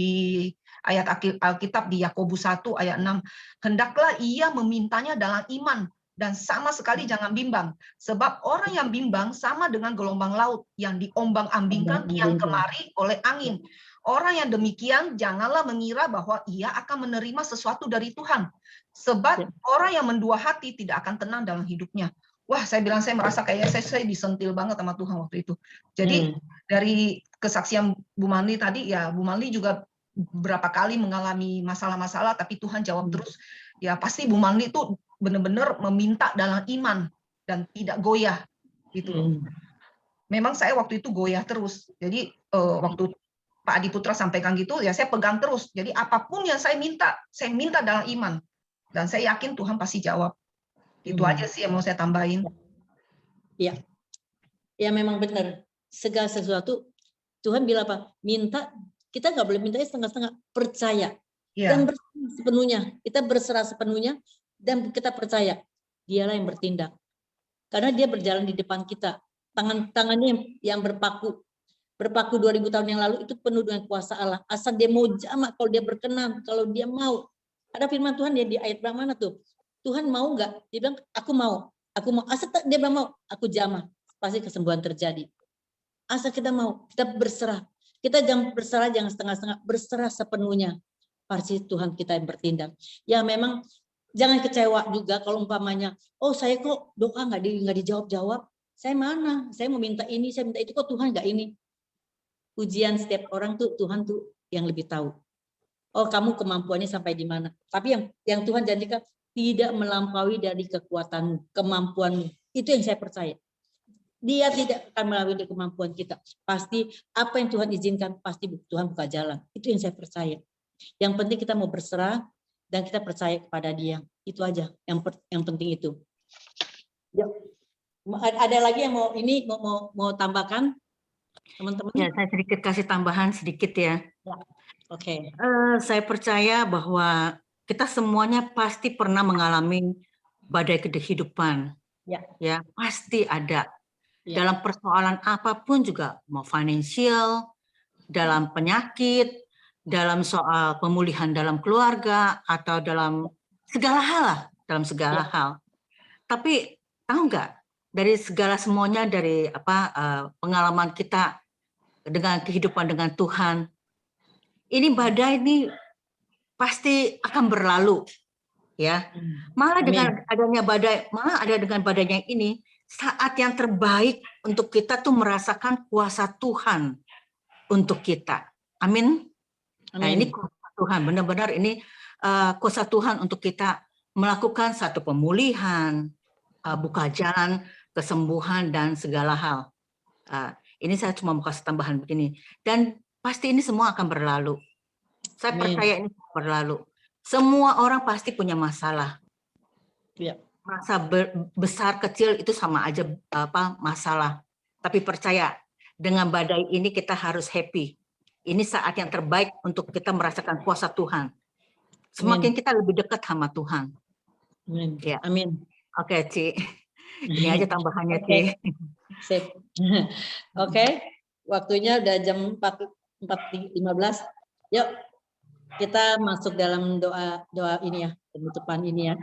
ayat Alkitab di Yakobus 1 ayat 6. Hendaklah ia memintanya dalam iman, dan sama sekali jangan bimbang. Sebab orang yang bimbang sama dengan gelombang laut yang diombang-ambingkan yang kemari oleh angin. Orang yang demikian janganlah mengira bahwa ia akan menerima sesuatu dari Tuhan. Sebab orang yang mendua hati tidak akan tenang dalam hidupnya. Wah, saya bilang saya merasa kayak saya disentil banget sama Tuhan waktu itu. Jadi dari kesaksian Bu Manli tadi, ya Bu Manli juga beberapa kali mengalami masalah-masalah, tapi Tuhan jawab terus. Ya pasti Bu Manli itu benar-benar meminta dalam iman dan tidak goyah gitu. Memang saya waktu itu goyah terus. Jadi waktu Pak Adiputra sampaikan gitu, ya saya pegang terus. Jadi apapun yang saya minta dalam iman, dan saya yakin Tuhan pasti jawab. Itu aja sih yang mau saya tambahin. Iya. Ya memang benar. Segala sesuatu Tuhan bilang apa? Minta, kita nggak boleh minta setengah-setengah. Percaya dan Ya, berserah sepenuhnya. Kita berserah sepenuhnya dan kita percaya Dialah yang bertindak. Karena Dia berjalan di depan kita. Tangannya yang berpaku 2000 tahun yang lalu itu penuh dengan kuasa Allah. Asal Dia mau jamak, kalau Dia berkenan, kalau Dia mau. Ada firman Tuhan ya di ayat mana tuh? Tuhan mau nggak? Dia bilang, aku mau. Asal Dia bilang mau, aku jamah. Pasti kesembuhan terjadi. Asal kita mau, kita berserah. Kita jangan berserah, jangan setengah-setengah, berserah sepenuhnya. Pasti Tuhan kita yang bertindak. Ya memang jangan kecewa juga kalau umpamanya, oh saya kok doa nggak dijawab-jawab. Saya mana? Saya mau minta ini, saya minta itu, kok Tuhan nggak ini? Ujian setiap orang tuh Tuhan tuh yang lebih tahu. Oh kamu kemampuannya sampai di mana? Tapi yang Tuhan janjikan tidak melampaui dari kekuatanmu, kemampuanmu. Itu yang saya percaya. Dia tidak akan melalui kemampuan kita. Pasti apa yang Tuhan izinkan, pasti Tuhan buka jalan. Itu yang saya percaya. Yang penting kita mau berserah dan kita percaya kepada Dia. Itu aja yang penting itu. Ya. Ada lagi yang mau tambahkan, teman-teman? Ya, saya sedikit kasih tambahan sedikit ya. Oke. Saya percaya bahwa kita semuanya pasti pernah mengalami badai kehidupan. Ya, pasti ada. Ya. Dalam persoalan apapun juga, mau financial, dalam penyakit, dalam soal pemulihan dalam keluarga, atau dalam segala hal lah, dalam segala hal. Tapi tahu nggak, dari segala semuanya, dari pengalaman kita dengan kehidupan dengan Tuhan, ini badai ini pasti akan berlalu, ya. Malah dengan adanya badainya ini, saat yang terbaik untuk kita tuh merasakan kuasa Tuhan untuk kita. Amin. Nah, ini kuasa Tuhan, benar-benar ini kuasa Tuhan untuk kita melakukan satu pemulihan, buka jalan, kesembuhan, dan segala hal. Ini saya cuma mau kasih tambahan begini. Dan pasti ini semua akan berlalu. Saya percaya ini berlalu. Semua orang pasti punya masalah. Ya. Masa besar kecil itu sama aja masalah. Tapi percaya, dengan badai ini kita harus happy. Ini saat yang terbaik untuk kita merasakan kuasa Tuhan. Semakin kita lebih dekat sama Tuhan. Amin. Ya. Amin. Oke, Ci. Ini aja tambahannya, Ci. Sip. Oke. Waktunya udah jam 4.15. Yuk, kita masuk dalam doa ini ya, penutupan ini ya.